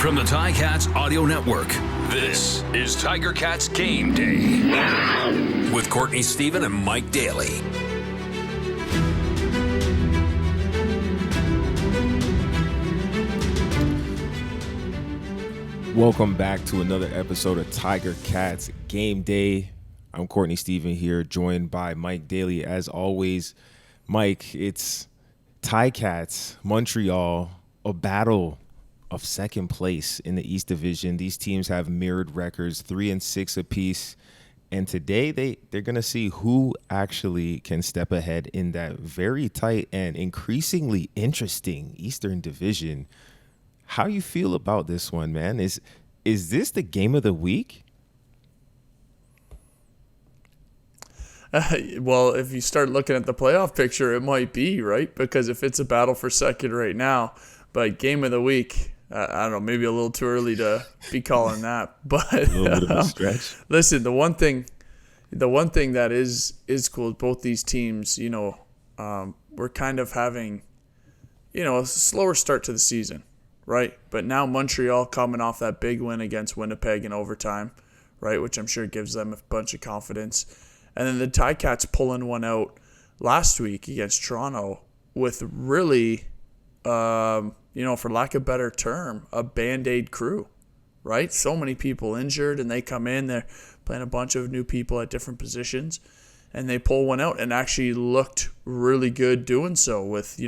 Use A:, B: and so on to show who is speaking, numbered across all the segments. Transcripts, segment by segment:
A: From the Ticats Audio Network, this is Tiger Cats Game Day with Courtney Stephen and Mike Daly.
B: Welcome back to another episode of Tiger Cats Game Day. I'm Courtney Stephen here, joined by Mike Daly. As always, Mike, it's Ticats, Montreal, a battle of second place in the East Division. These teams have mirrored records, 3-6 apiece. And today they're going to see who actually can step ahead in that very tight and increasingly interesting Eastern Division. How you feel about this one, man? Is this the game of the week?
C: Well, if you start looking at the playoff picture, it might be, right? Because if it's a battle for second right now, but game of the week, I don't know, maybe a little too early to be calling that. But
B: A little bit of a stretch.
C: Listen, the one thing that is cool is both these teams, we're kind of having, a slower start to the season, right? But now Montreal coming off that big win against Winnipeg in overtime, right, which I'm sure gives them a bunch of confidence. And then the Ticats pulling one out last week against Toronto with really, for lack of a better term, a Band-Aid crew, right? So many people injured, and they come in, they're playing a bunch of new people at different positions, and they pull one out and actually looked really good doing so with,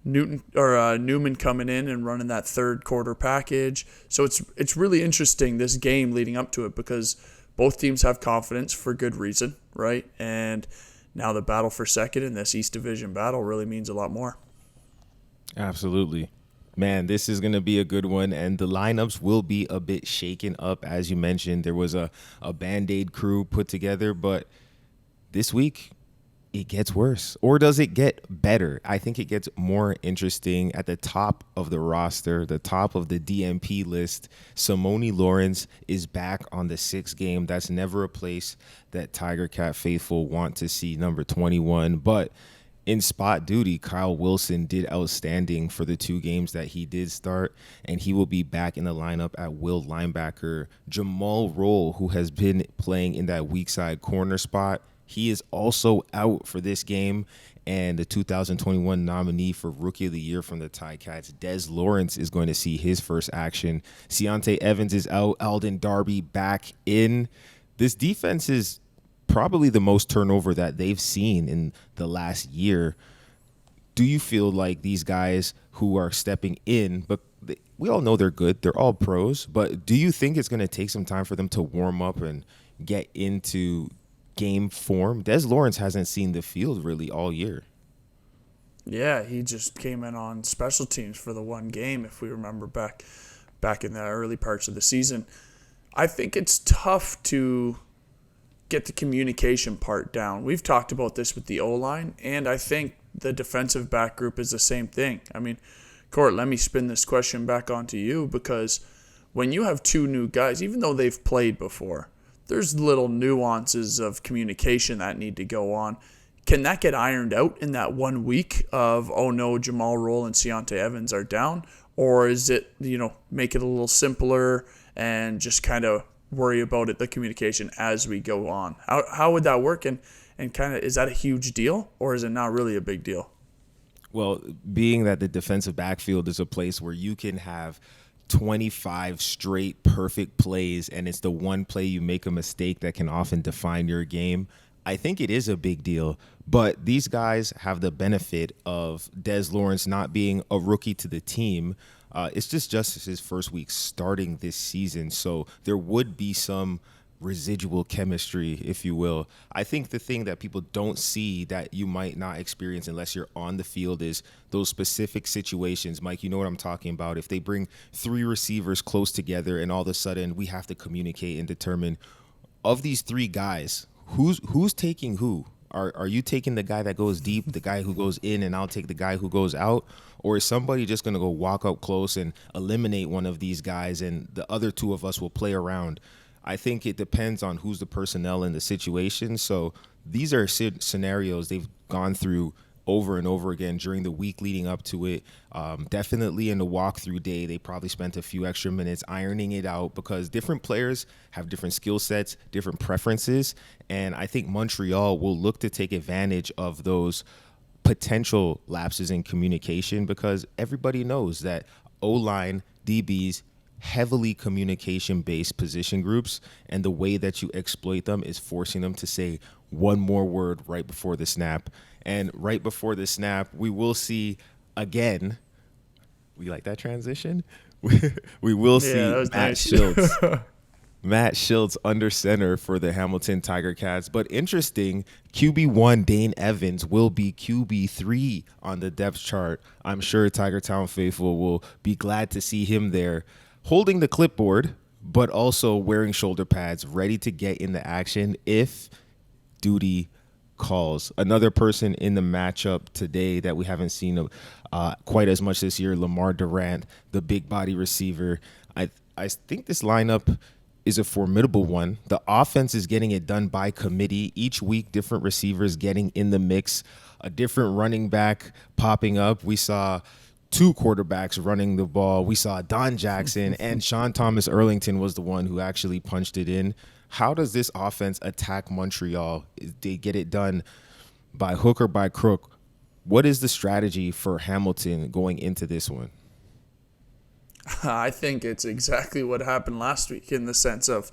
C: Newman coming in and running that third quarter package. So it's really interesting, this game leading up to it, because both teams have confidence for good reason, right? And now the battle for second in this East Division battle really means a lot more.
B: Absolutely. Man, this is going to be a good one, and the lineups will be a bit shaken up. As you mentioned, there was a Band-Aid crew put together, but this week it gets worse. Or does it get better? I think it gets more interesting at the top of the roster, the top of the DMP list. Simone Lawrence is back on the 6th game. That's never a place that Tiger Cat faithful want to see number 21, but in spot duty, Kyle Wilson did outstanding for the 2 games that he did start, and he will be back in the lineup at will linebacker. Jamal Roll, who has been playing in that weak side corner spot, he is also out for this game, and the 2021 nominee for Rookie of the Year from the Ticats, Des Lawrence, is going to see his first action. Ciante Evans is out, Alden Darby back in. This defense is probably the most turnover that they've seen in the last year. Do you feel like these guys who are stepping in, but we all know they're good, they're all pros, but do you think it's going to take some time for them to warm up and get into game form? Des Lawrence hasn't seen the field really all year.
C: Yeah, he just came in on special teams for the one game, if we remember back in the early parts of the season. I think it's tough to get the communication part down. We've talked about this with the O-line, and I think the defensive back group is the same thing. I mean, Court, let me spin this question back onto you, because when you have 2 new guys, even though they've played before, there's little nuances of communication that need to go on. Can that get ironed out in that 1 week of, oh no, Jamal Roll and Ciante Evans are down? Or is it, make it a little simpler and just kind of worry about the communication as we go on? How would that work? And kind of, is that a huge deal, or is it not really a big deal?
B: Well, being that the defensive backfield is a place where you can have 25 straight perfect plays, and it's the one play you make a mistake that can often define your game, I think it is a big deal. But these guys have the benefit of Des Lawrence not being a rookie to the team. It's just his first week starting this season, so there would be some residual chemistry, if you will. I think the thing that people don't see that you might not experience unless you're on the field is those specific situations. Mike, you know what I'm talking about. If they bring 3 receivers close together and all of a sudden we have to communicate and determine, of these 3 guys, who's taking who? Are you taking the guy that goes deep, the guy who goes in, and I'll take the guy who goes out? Or is somebody just going to go walk up close and eliminate one of these guys, and the other 2 of us will play around? I think it depends on who's the personnel in the situation. So these are scenarios they've gone through over and over again during the week leading up to it. Definitely in the walkthrough day, they probably spent a few extra minutes ironing it out because different players have different skill sets, different preferences. And I think Montreal will look to take advantage of those potential lapses in communication because everybody knows that O-line, DBs, heavily communication-based position groups, and the way that you exploit them is forcing them to say one more word right before the snap. And right before the snap, we will see again. We like that transition. We will see
C: Matt
B: nice. Schultz. Matt Schultz under center for the Hamilton Tiger Cats. But interesting, QB1 Dane Evans will be QB3 on the depth chart. I'm sure Tiger Town faithful will be glad to see him there, holding the clipboard, but also wearing shoulder pads, ready to get in the action if duty calls. Another person in the matchup today that we haven't seen quite as much this year, Lamar Durant, the big body receiver. I think this lineup is a formidable one. The offense is getting it done by committee. Each week, different receivers getting in the mix, a different running back popping up. We saw 2 quarterbacks running the ball. We saw Don Jackson, and Sean Thomas Erlington was the one who actually punched it in. How does this offense attack Montreal? They get it done by hook or by crook. What is the strategy for Hamilton going into this one?
C: I think it's exactly what happened last week in the sense of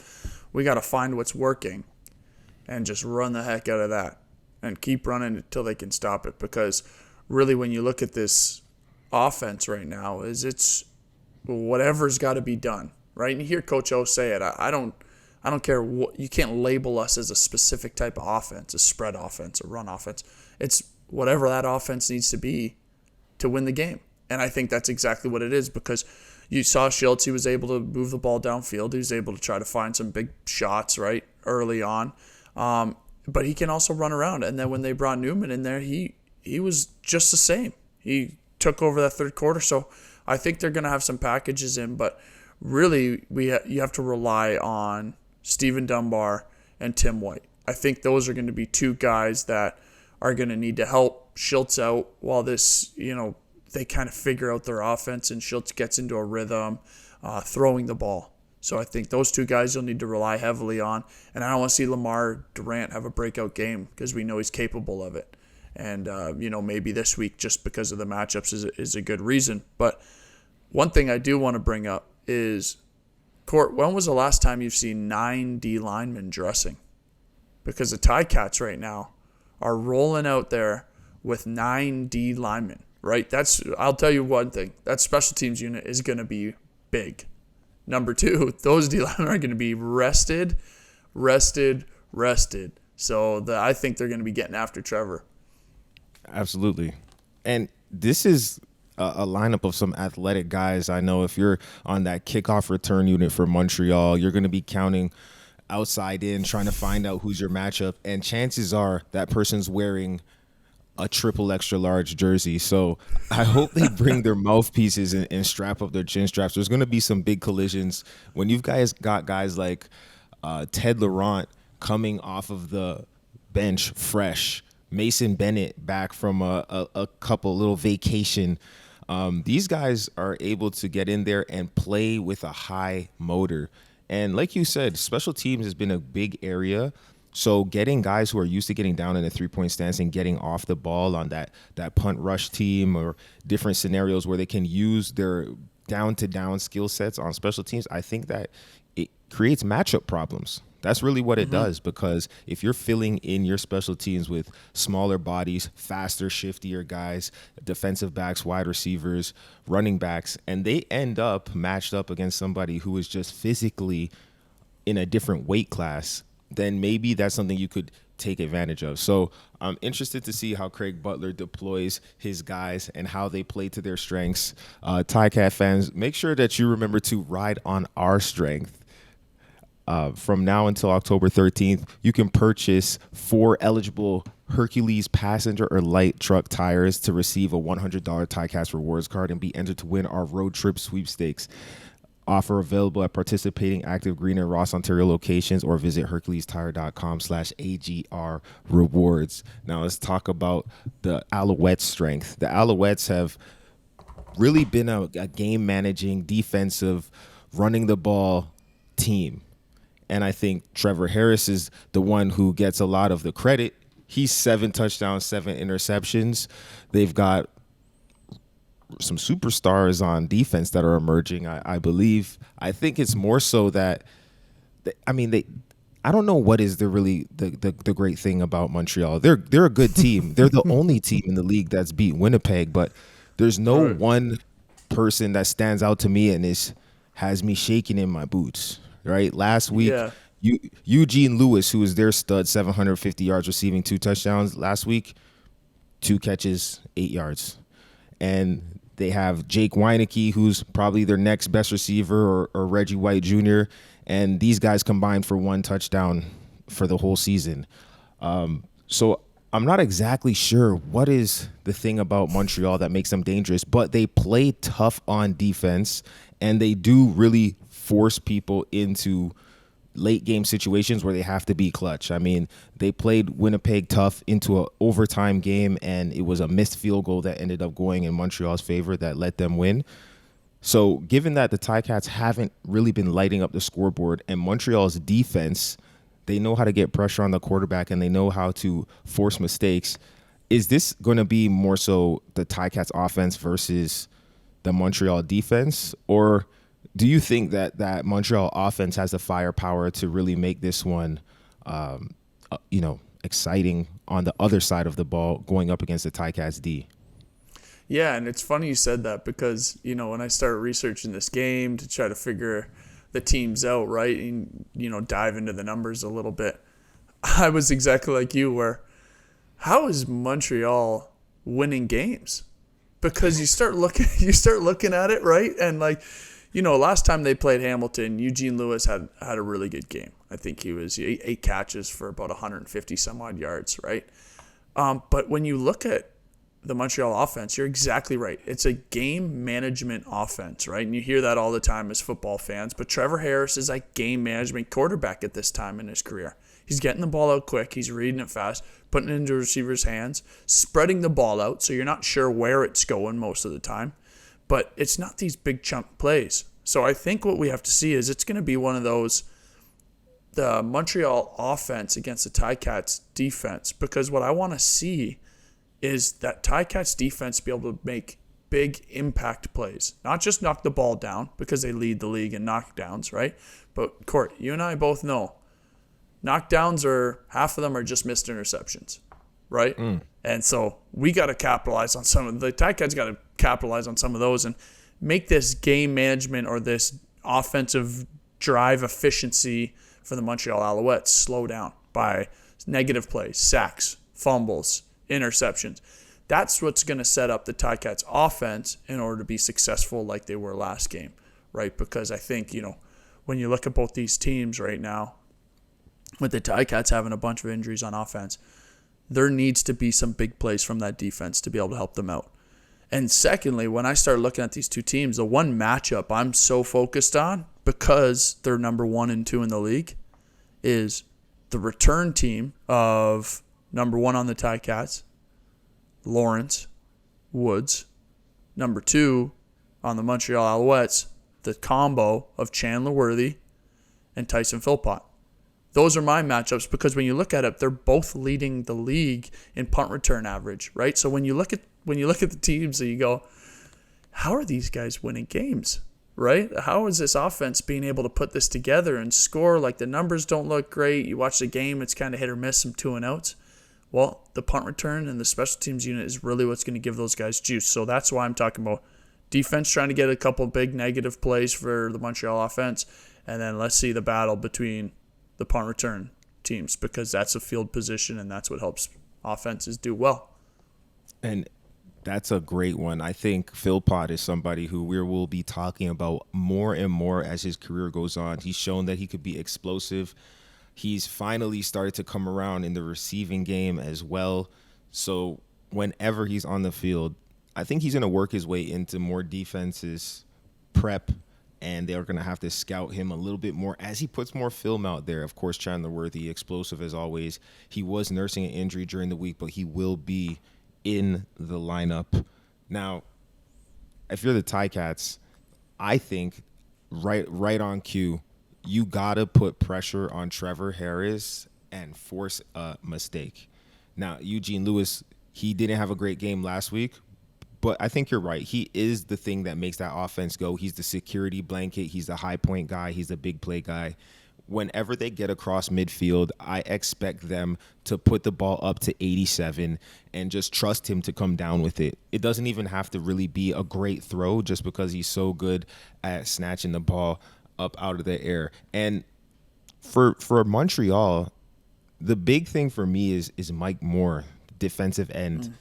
C: we got to find what's working and just run the heck out of that and keep running until they can stop it. Because really when you look at this offense right now, it's whatever's got to be done, right? And you hear Coach O say it. I don't care what, you can't label us as a specific type of offense, a spread offense, a run offense. It's whatever that offense needs to be to win the game. And I think that's exactly what it is because you saw Schultz, he was able to move the ball downfield. He was able to try to find some big shots, right, early on. But he can also run around. And then when they brought Newman in there, he was just the same. He took over that third quarter. So I think they're going to have some packages in. But really, you have to rely on Stephen Dunbar and Tim White. I think those are going to be 2 guys that are going to need to help Schultz out while this, they kind of figure out their offense and Schultz gets into a rhythm throwing the ball. So I think those 2 guys you'll need to rely heavily on. And I don't want to see Lamar Durant have a breakout game because we know he's capable of it. And, maybe this week just because of the matchups is a good reason. But one thing I do want to bring up is, Court, when was the last time you've seen 9 D linemen dressing? Because the Ticats right now are rolling out there with 9 D linemen. Right, I'll tell you one thing. That special teams unit is going to be big. Number 2, those D linemen are going to be rested. So I think they're going to be getting after Trevor.
B: Absolutely. And this is a lineup of some athletic guys. I know if you're on that kickoff return unit for Montreal, you're going to be counting outside in, trying to find out who's your matchup. And chances are that person's wearing a triple extra large jersey. So I hope they bring their mouthpieces and strap up their chin straps. There's going to be some big collisions when you've got guys like Ted Laurent coming off of the bench fresh, Mason Bennett back from a couple little vacation. These guys are able to get in there and play with a high motor. And like you said, special teams has been a big area. So getting guys who are used to getting down in a 3-point stance and getting off the ball on that punt rush team or different scenarios where they can use their down-to-down skill sets on special teams, I think that it creates matchup problems. That's really what it does, because if you're filling in your special teams with smaller bodies, faster, shiftier guys, defensive backs, wide receivers, running backs, and they end up matched up against somebody who is just physically in a different weight class, then maybe that's something you could take advantage of. So I'm interested to see how Craig Butler deploys his guys and how they play to their strengths. Ticat fans, make sure that you remember to ride on our strength. From now until October 13th, you can purchase 4 eligible Hercules passenger or light truck tires to receive a $100 Ticats rewards card and be entered to win our road trip sweepstakes. Offer available at participating Active Green and Ross, Ontario locations, or visit HerculesTire.com/AGR rewards. Now let's talk about the Alouettes' strength. The Alouettes have really been a game managing, defensive, running the ball team. And I think Trevor Harris is the one who gets a lot of the credit. He's 7 touchdowns, 7 interceptions. They've got some superstars on defense that are emerging, I believe. I think it's more so that, I don't know what is the great thing about Montreal. They're a good team. They're the only team in the league that's beat Winnipeg, but there's no one person that stands out to me and has me shaking in my boots. Right? Last week, Eugene Lewis, who was their stud, 750 yards receiving, 2 touchdowns. Last week, 2 catches, 8 yards. And they have Jake Weineke, who's probably their next best receiver, or Reggie White Jr., and these guys combined for 1 touchdown for the whole season. So I'm not exactly sure what is the thing about Montreal that makes them dangerous, but they play tough on defense, and they do really force people into late game situations where they have to be clutch. I mean, they played Winnipeg tough into an overtime game, and it was a missed field goal that ended up going in Montreal's favor that let them win. So given that the Ticats haven't really been lighting up the scoreboard, and Montreal's defense, they know how to get pressure on the quarterback and they know how to force mistakes, is this going to be more so the Ticats offense versus the Montreal defense? Or do you think that Montreal offense has the firepower to really make this one, exciting on the other side of the ball going up against the Ticats D?
C: Yeah, and it's funny you said that because, when I started researching this game to try to figure the teams out, right, and, dive into the numbers a little bit, I was exactly like you, where how is Montreal winning games? Because you start looking at it, right, and last time they played Hamilton, Eugene Lewis had a really good game. I think he was 8 catches for about 150 some odd yards, right? But when you look at the Montreal offense, you're exactly right. It's a game management offense, right? And you hear that all the time as football fans. But Trevor Harris is a game management quarterback at this time in his career. He's getting the ball out quick. He's reading it fast, putting it into receivers' hands, spreading the ball out so you're not sure where it's going most of the time. But it's not these big chunk plays. So I think what we have to see is it's going to be one of those, the Montreal offense against the Ticats defense, because what I want to see is that Ticats defense be able to make big impact plays, not just knock the ball down because they lead the league in knockdowns, right? But Court, you and I both know knockdowns half of them are just missed interceptions, right? And so we got to capitalize on the Ticats got to capitalize on some of those and make this game management or this offensive drive efficiency for the Montreal Alouettes slow down by negative plays, sacks, fumbles, interceptions. That's what's going to set up the Ticats offense in order to be successful like they were last game, right? Because I think, when you look at both these teams right now, with the Ticats having a bunch of injuries on offense, there needs to be some big plays from that defense to be able to help them out. And secondly, when I start looking at these two teams, the one matchup I'm so focused on, because they're number 1 and 2 in the league, is the return team of number 1 on the Ticats, Lawrence Woods. Number 2 on the Montreal Alouettes, the combo of Chandler Worthy and Tyson Philpott. Those are my matchups because when you look at it, they're both leading the league in punt return average, right? So when you look at the teams and you go, how are these guys winning games, right? How is this offense being able to put this together and score? Like, the numbers don't look great. You watch the game, it's kind of hit or miss, some 2 and outs. Well, the punt return and the special teams unit is really what's going to give those guys juice. So that's why I'm talking about defense trying to get a couple big negative plays for the Montreal offense, and then let's see the battle between the punt return teams, because that's a field position and that's what helps offenses do well.
B: And that's a great one. I think Philpott is somebody who we will be talking about more and more as his career goes on. He's shown that he could be explosive. He's finally started to come around in the receiving game as well. So whenever he's on the field, I think he's going to work his way into more defenses, prep, and they're going to have to scout him a little bit more as he puts more film out there. Of course, Chandler Worthy, explosive as always. He was nursing an injury during the week, but he will be in the lineup. Now, if you're the Ticats, I think right on cue, you got to put pressure on Trevor Harris and force a mistake. Now, Eugene Lewis, he didn't have a great game last week, but I think you're right. He is the thing that makes that offense go. He's the security blanket. He's the high point guy. He's the big play guy. Whenever they get across midfield, I expect them to put the ball up to 87 and just trust him to come down with it. It doesn't even have to really be a great throw just because he's so good at snatching the ball up out of the air. And for Montreal, the big thing for me is Mike Moore, defensive end.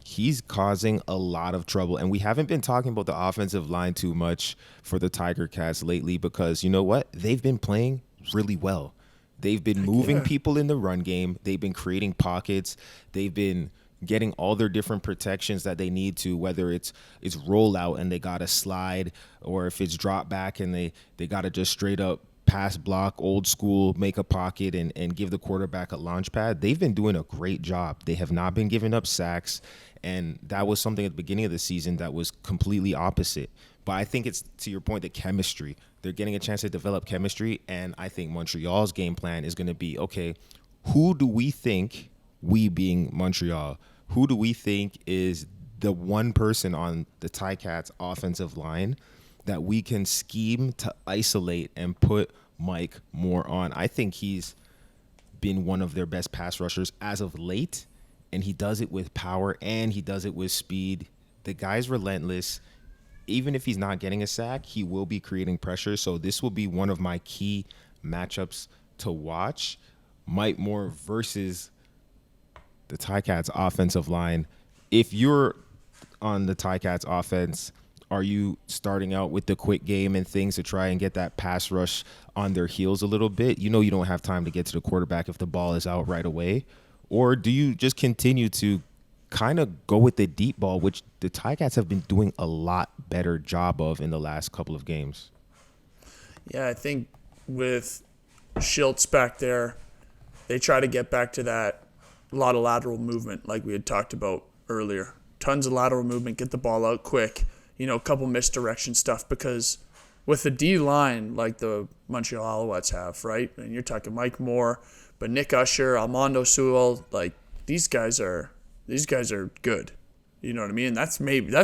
B: He's causing a lot of trouble. And we haven't been talking about the offensive line too much for the Tiger Cats lately because you know what? They've been playing really well. They've been moving people in the run game. They've been creating pockets. They've been getting all their different protections that they need to, whether it's rollout and they got to slide, or if it's drop back and they got to just straight up pass block, old school, make a pocket and give the quarterback a launch pad. They've been doing a great job. They have not been giving up sacks, and that was something at the beginning of the season that was completely opposite. But I think it's, to your point, the chemistry. They're getting a chance to develop chemistry, and I think Montreal's game plan is going to be, okay, who do we think, we being Montreal, who do we think is the one person on the Ticats offensive line that we can scheme to isolate and put Mike Moore on? I think he's been one of their best pass rushers as of late, and he does it with power and he does it with speed. The guy's relentless. Even if he's not getting a sack, he will be creating pressure. So this will be one of my key matchups to watch. Mike Moore versus the Ticats offensive line. If you're on the Ticats offense, are you starting out with the quick game and things to try and get that pass rush on their heels a little bit? You know you don't have time to get to the quarterback if the ball is out right away. Or do you just continue to kind of go with the deep ball, which the Ticats have been doing a lot better job of in the last couple of games?
C: Yeah, I think with Schultz back there, they try to get back to that lot of lateral movement like we had talked about earlier. Tons of lateral movement, get the ball out quick, a couple misdirection stuff, because with the D-line like the Montreal Alouettes have, right? And you're talking Mike Moore, but Nick Usher, Armando Sewell, like these guys are good. You know what I mean? That's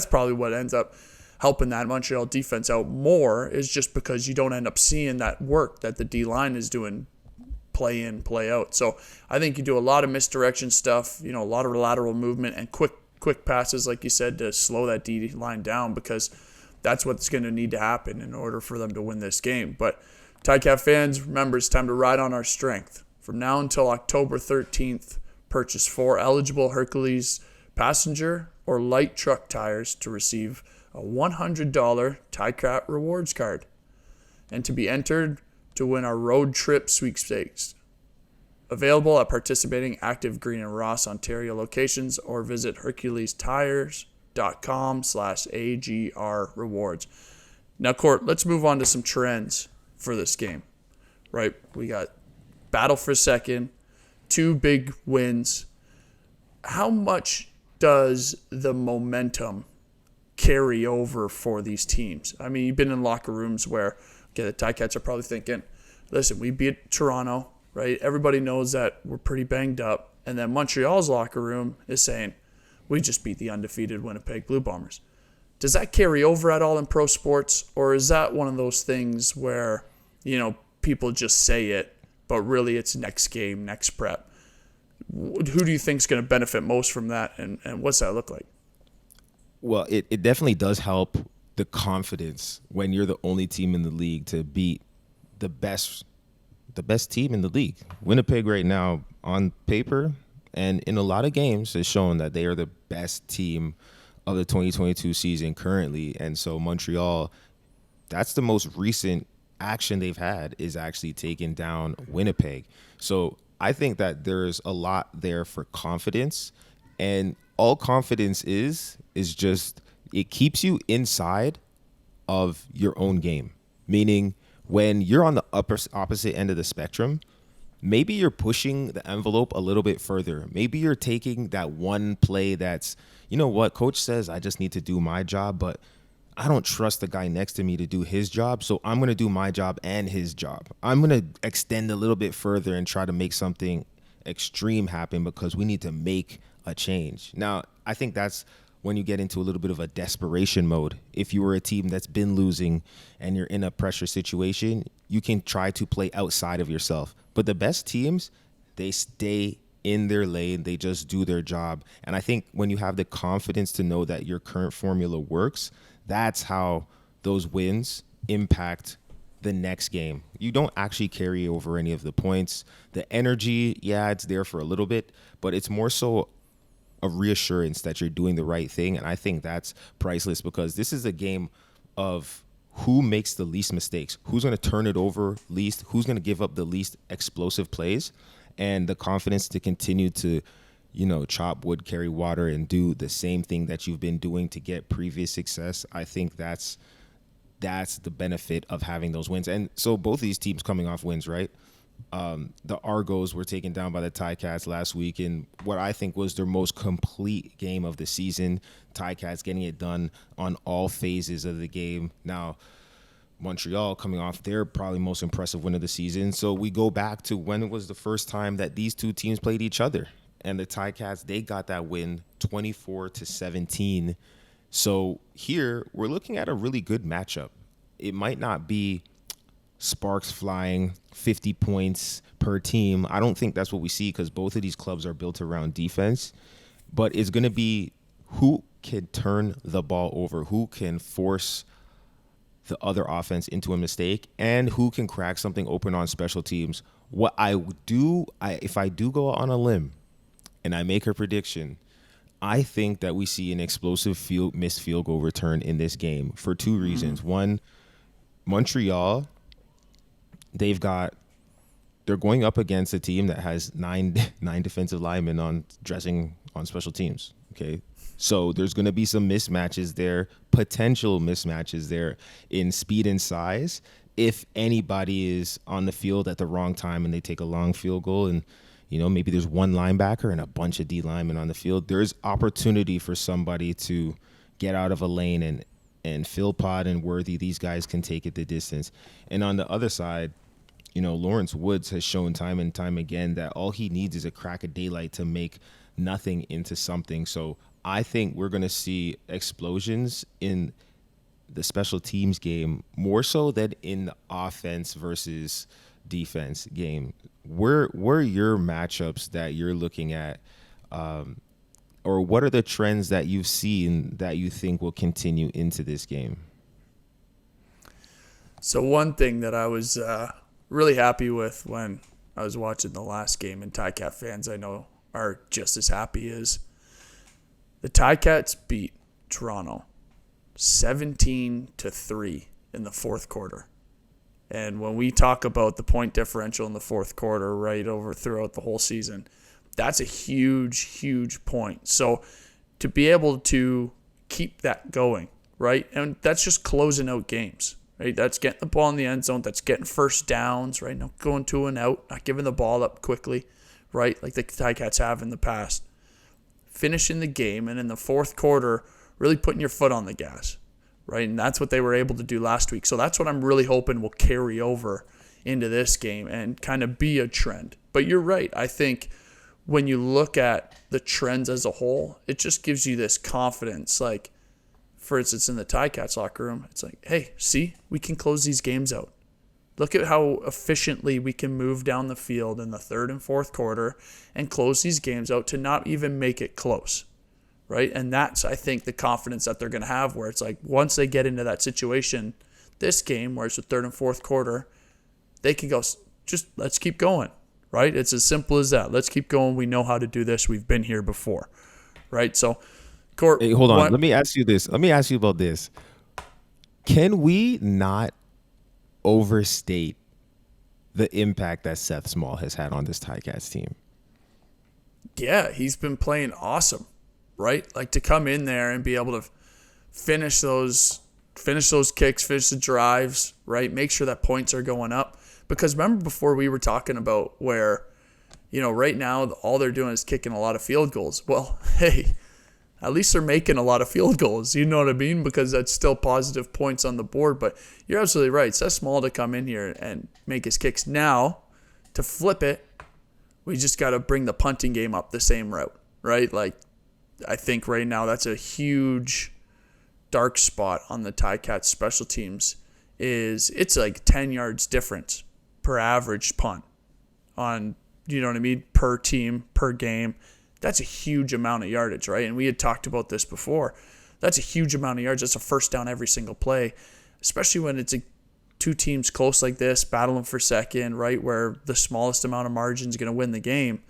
C: probably what ends up helping that Montreal defense out more, is just because you don't end up seeing that work that the D-line is doing play in, play out. So I think you do a lot of misdirection stuff, a lot of lateral movement and quick passes, like you said, to slow that D-line down, because that's what's going to need to happen in order for them to win this game. But Ticat fans, remember, it's time to ride on our strength. From now until October 13th, purchase 4 eligible Hercules passenger or light truck tires to receive a $100 Ticat rewards card and to be entered to win our road trip sweepstakes. Available at participating Active Green and Ross Ontario locations, or visit herculestires.com/AGR rewards. Now, Court, let's move on to some trends for this game, right? We got battle for second, 2 big wins. How much does the momentum carry over for these teams? I mean, you've been in locker rooms where, the Ticats are probably thinking, listen, we beat Toronto, right? Everybody knows that we're pretty banged up. And then Montreal's locker room is saying, we just beat the undefeated Winnipeg Blue Bombers. Does that carry over at all in pro sports? Or is that one of those things where, people just say it, but really it's next game, next prep? Who do you think is going to benefit most from that, and what's that look like?
B: Well, it definitely does help the confidence when you're the only team in the league to beat the best team in the league. Winnipeg right now, on paper and in a lot of games, has shown that they are the best team of the 2022 season currently. And so Montreal, that's the most recent action they've had, is actually taking down Winnipeg. So I think that there's a lot there for confidence, and all confidence is just, it keeps you inside of your own game. meaning when you're on the opposite end of the spectrum, maybe you're pushing the envelope a little bit further. Maybe you're taking that one play that's, you know what, coach says I just need to do my job, but I don't trust the guy next to me to do his job, so I'm going to do my job and his job. I'm going to extend a little bit further and try to make something extreme happen because we need to make a change. Now, I think that's when you get into a little bit of a desperation mode. If you were a team that's been losing and you're in a pressure situation, you can try to play outside of yourself. But the best teams, they stay in their lane. They just do their job. And I think when you have the confidence to know that your current formula works, that's how those wins impact the next game. You don't actually carry over any of the points. The energy, yeah, it's there for a little bit, but it's more so a reassurance that you're doing the right thing. And I think that's priceless because this is a game of who makes the least mistakes, who's going to turn it over least, who's going to give up the least explosive plays, and the confidence to continue to, you know, chop wood, carry water, and do the same thing that you've been doing to get previous success. I think that's the benefit of having those wins. And so both of these teams coming off wins, right? The Argos were taken down by the Ticats last week in what I think was their most complete game of the season. Ticats getting it done on all phases of the game. Now, Montreal coming off their probably most impressive win of the season. So we go back to when it was the first time that these two teams played each other. And the Ticats, they got that win 24-17. So here we're looking at a really good matchup. It might not be sparks flying, 50 points per team. I don't think that's what we see because both of these clubs are built around defense. But it's going to be who can turn the ball over, who can force the other offense into a mistake, and who can crack something open on special teams. What if I do go on a limb and I make a prediction, I think that we see an explosive missed field goal return in this game for two reasons. One, Montreal, they're going up against a team that has nine defensive linemen on dressing on special teams. Okay. So there's going to be some mismatches there, potential mismatches there in speed and size. If anybody is on the field at the wrong time and they take a long field goal and, you know, maybe there's one linebacker and a bunch of D linemen on the field, there's opportunity for somebody to get out of a lane and Philpott and Worthy, these guys can take it the distance. And on the other side, you know, Lawrence Woods has shown time and time again that all he needs is a crack of daylight to make nothing into something. So I think we're going to see explosions in the special teams game more so than in the offense versus defense game. Where are your matchups that you're looking at, or what are the trends that you've seen that you think will continue into this game?
C: So one thing that I was really happy with when I was watching the last game, and Ticat fans I know are just as happy, is the Ticats beat Toronto 17-3 in the fourth quarter. And when we talk about the point differential in the fourth quarter, right, over throughout the whole season, that's a huge, huge point. So to be able to keep that going, right, and that's just closing out games, right? That's getting the ball in the end zone. That's getting first downs, right? Not going 2 and out, not giving the ball up quickly, right, like the Ticats have in the past. Finishing the game, and in the fourth quarter, really putting your foot on the gas, right? And that's what they were able to do last week. So that's what I'm really hoping will carry over into this game and kind of be a trend. But you're right. I think when you look at the trends as a whole, it just gives you this confidence. Like, for instance, in the Ticats locker room, it's like, hey, see, we can close these games out. Look at how efficiently we can move down the field in the third and fourth quarter and close these games out to not even make it close, right? And that's, I think, the confidence that they're going to have, where it's like once they get into that situation, this game where it's the third and fourth quarter, they can go, just let's keep going, right? It's as simple as that. Let's keep going. We know how to do this. We've been here before, right? So, Court,
B: hey, hold on. Let me ask you this. Let me ask you about this. Can we not overstate the impact that Seth Small has had on this Ticats team?
C: Yeah, he's been playing awesome, right? Like, to come in there and be able to finish those finish those kicks, finish the drives, right? Make sure that points are going up. Because remember before we were talking about where, right now all they're doing is kicking a lot of field goals. Well, hey, at least they're making a lot of field goals. You know what I mean? Because that's still positive points on the board. But you're absolutely right. Seth Small to come in here and make his kicks. Now, to flip it, we just got to bring the punting game up the same route, right? Like, I think right now that's a huge dark spot on the Ticats special teams. It's like 10 yards difference per average punt on, you know what I mean, per team, per game. That's a huge amount of yardage, right? And we had talked about this before. That's a huge amount of yards. That's a first down every single play, especially when it's two teams close like this, battling for second, right, where the smallest amount of margin is going to win the game.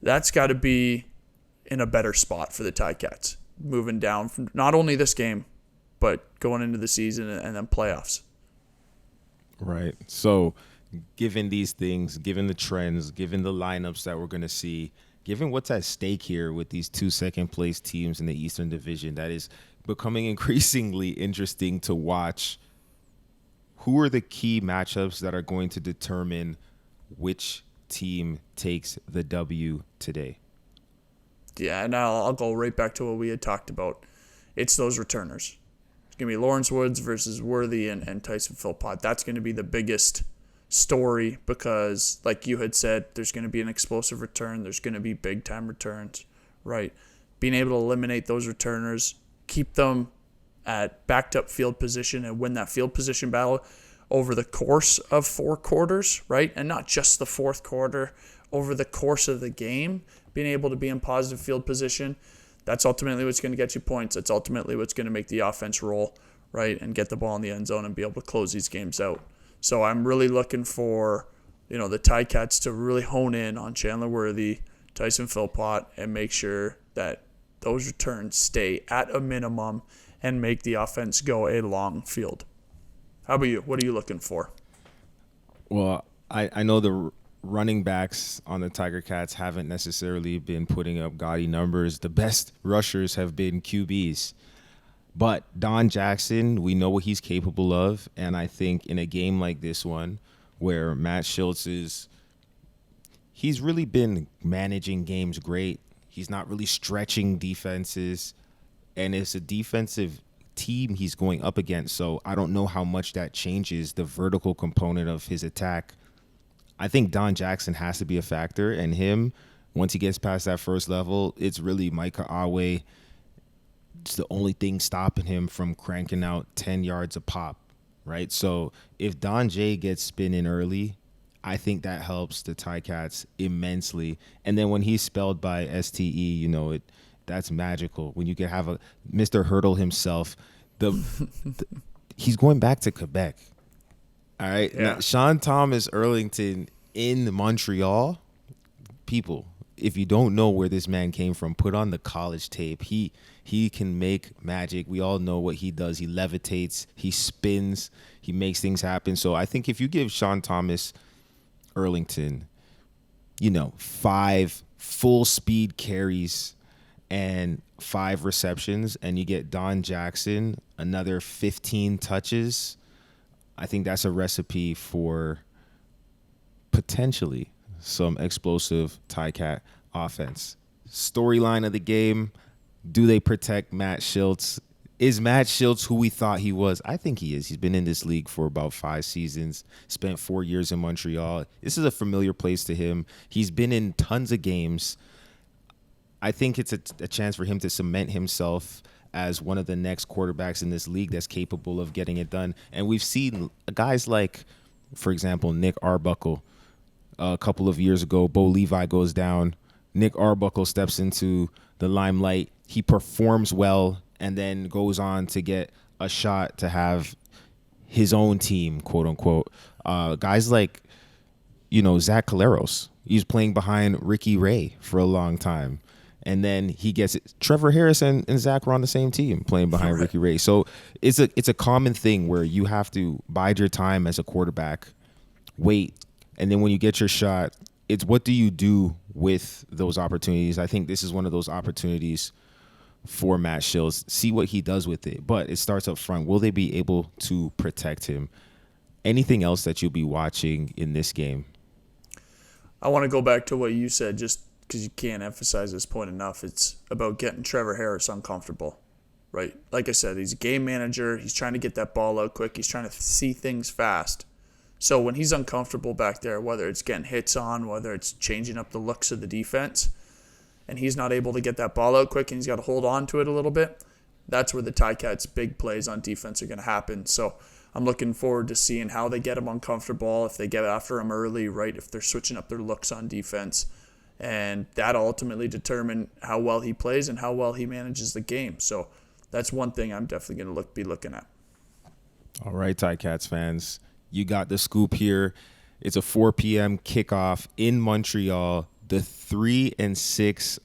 C: That's got to be in a better spot for the Ticats, moving down from not only this game, but going into the season and then playoffs.
B: Right. So given these things, given the trends, given the lineups that we're going to see, given what's at stake here with these two second-place teams in the Eastern Division, that is becoming increasingly interesting to watch. Who are the key matchups that are going to determine which team takes the W today?
C: Yeah, and I'll go right back to what we had talked about. It's those returners. It's going to be Lawrence Woods versus Worthy and Tyson Philpott. That's going to be the biggest story because, like you had said, there's going to be an explosive return. There's going to be big-time returns, right? Being able to eliminate those returners, keep them at backed-up field position and win that field position battle over the course of 4 quarters, right? And not just the fourth quarter, over the course of the game, being able to be in positive field position, that's ultimately what's going to get you points. That's ultimately what's going to make the offense roll, right, and get the ball in the end zone and be able to close these games out. So I'm really looking for, the Ticats to really hone in on Chandler Worthy, Tyson Philpott, and make sure that those returns stay at a minimum and make the offense go a long field. How about you? What are you looking for?
B: Well, I know the running backs on the Tiger Cats haven't necessarily been putting up gaudy numbers. The best rushers have been QBs. But Don Jackson, we know what he's capable of. And I think in a game like this one, where Matt Schultz he's really been managing games great. He's not really stretching defenses. And it's a defensive team he's going up against. So I don't know how much that changes the vertical component of his attack. I think Don Jackson has to be a factor. And him, once he gets past that first level, it's really Micah Awe. It's the only thing stopping him from cranking out 10 yards a pop, right? So if Don J gets spinning early, I think that helps the Ticats immensely. And then when he's spelled by STE, that's magical. When you can have a Mr. Hurdle himself, he's going back to Quebec. All right.
C: Yeah.
B: Now, Sean Thomas Erlington in Montreal, people, if you don't know where this man came from, put on the college tape. He can make magic. We all know what he does. He levitates, he spins, he makes things happen. So I think if you give Sean Thomas Erlington, 5 full speed carries and 5 receptions, and you get Don Jackson another 15 touches, I think that's a recipe for potentially some explosive Ticat offense. Storyline of the game, do they protect Matt Schultz? Is Matt Schultz who we thought he was? I think he is. He's been in this league for about 5 seasons, spent 4 years in Montreal. This is a familiar place to him. He's been in tons of games. I think it's a chance for him to cement himself as one of the next quarterbacks in this league that's capable of getting it done. And we've seen guys like, for example, Nick Arbuckle. A couple of years ago, Bo Levi goes down. Nick Arbuckle steps into the limelight. He performs well and then goes on to get a shot to have his own team, quote unquote. Guys like, Zach Caleros. He's playing behind Ricky Ray for a long time. And then he gets it. Trevor Harris and Zach were on the same team playing behind Ricky Ray. So it's a common thing where you have to bide your time as a quarterback, wait, and then when you get your shot, it's what do you do with those opportunities? I think this is one of those opportunities for Matt Shills, see what he does with it. But it starts up front. Will they be able to protect him? Anything else that you'll be watching in this game?
C: I want to go back to what you said, just because you can't emphasize this point enough. It's about getting Trevor Harris uncomfortable, right? Like I said, he's a game manager. He's trying to get that ball out quick. He's trying to see things fast. So when he's uncomfortable back there, whether it's getting hits on, whether it's changing up the looks of the defense, and he's not able to get that ball out quick and he's got to hold on to it a little bit, that's where the Ticats' big plays on defense are going to happen. So I'm looking forward to seeing how they get him uncomfortable, if they get after him early, right, if they're switching up their looks on defense. And that'll ultimately determine how well he plays and how well he manages the game. So that's one thing I'm definitely going to be looking at.
B: All right, Ticats fans, you got the scoop here. It's a 4 p.m. kickoff in Montreal. The 3-6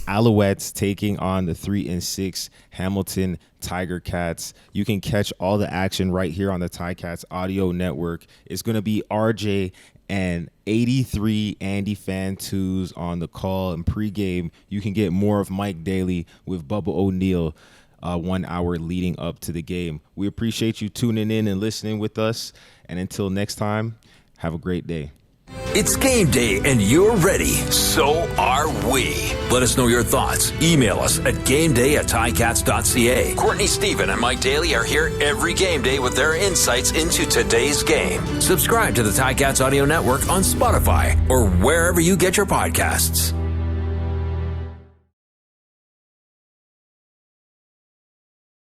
B: Alouettes taking on the 3-6 Hamilton Tiger Cats. You can catch all the action right here on the Ticats audio network. It's going to be RJ and 83 Andy Fan2s on the call and pregame. You can get more of Mike Daly with Bubba O'Neill 1 hour leading up to the game. We appreciate you tuning in and listening with us. And until next time, have a great day.
A: It's game day and you're ready. So are we. Let us know your thoughts. Email us at gameday@ticats.ca. Courtney Stephen and Mike Daly are here every game day with their insights into today's game. Subscribe to the Ticats Audio Network on Spotify or wherever you get your podcasts.